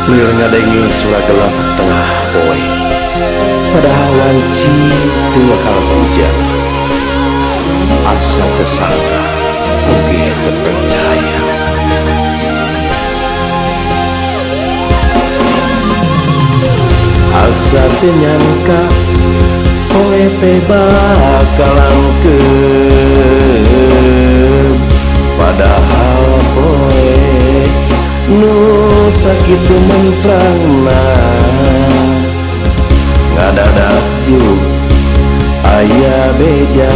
Lir ngadengi surah gelap tengah poe, padahal wanci teu bakal hujan. Asa tersangka, oge terpercaya. Asa teu nyangka, poe teh bakal langkeun. Padahal poe nu sakitu mentrangna ngadadak juk aya beja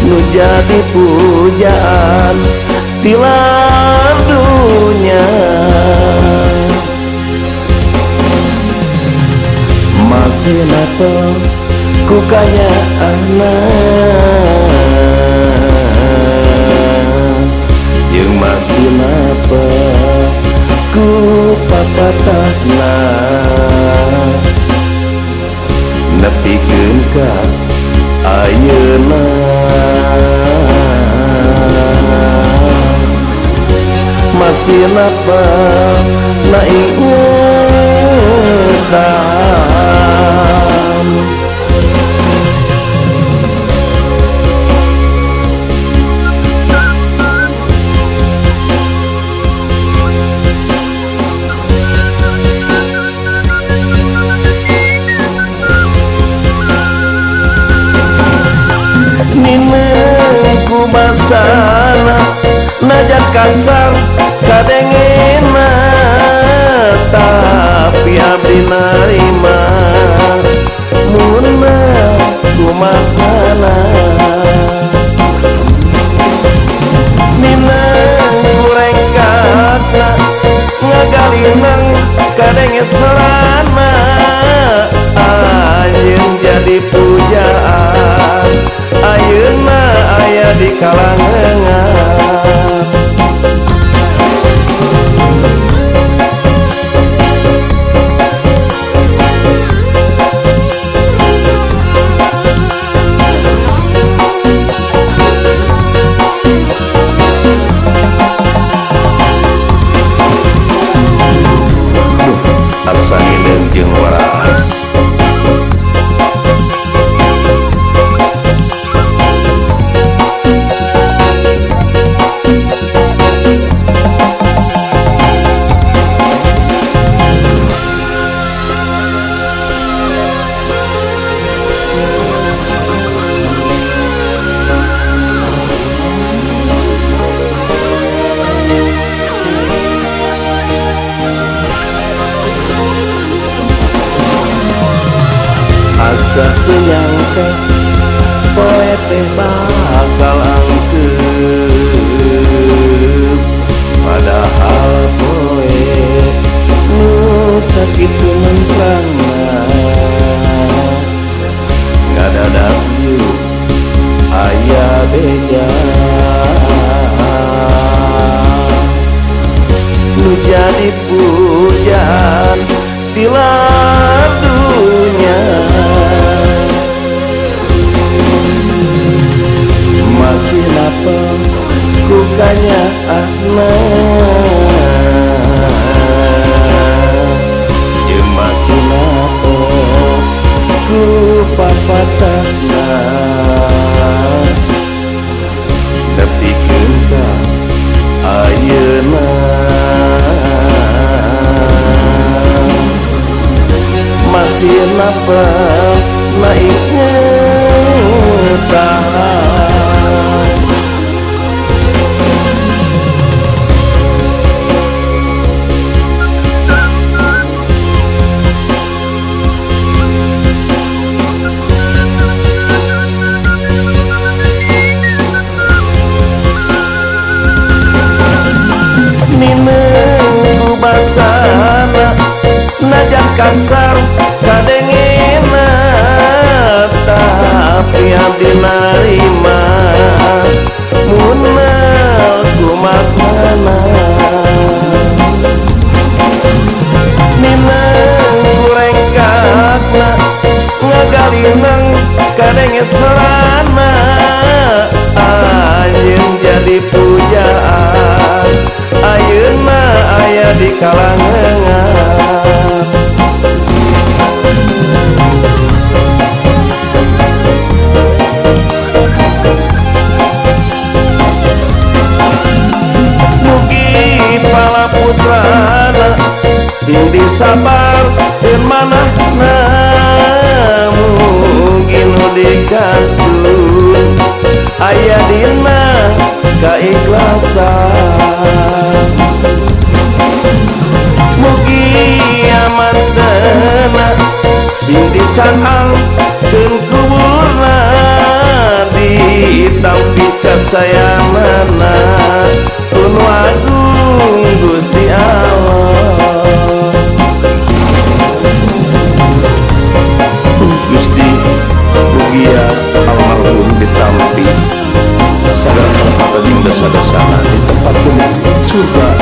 nu jadi pujaan tilar dunya. Masih napa ku kanya jeung masih napa ku papatahna nepikeun ka ayeuna. Masih napa na ingetan ninengku basana najan kasar kadengena, tapi abdi narima munna kumaha. Nineng kurengkatna ngagalinang kadenge solana, anjeun jadi pujaan ayeuna aya di kalangan. Asa hideung jeung waras asa teu nyangka poe teh bakal angkeup. Padahal poe nu sakitu mentrangna ngadadak juk aya beja nu jadi pujan tilar dunya. Masih napa ku kanya jeung masih napa ku papatahna nepikeun ka ayeuna. Masih napa na ingetan ninengku basana najan kasar kadengena, tapi abdi narima munna kumaha. Nineng kurengkatna ngagalinang kadenge solana, anjeun jadi pujaan kalangan. Mugi pala putrana sing disabar dan manahna, mugi nu digantun aya dina kaikhlasan. Mugi amantena sing dicaang keun kuburna ditampi kasayanganna Anu Agung Gusti Allah. Gusti mugia almarhum ditampi sagala tempat jeung dosa-dosana ditempatkeun surga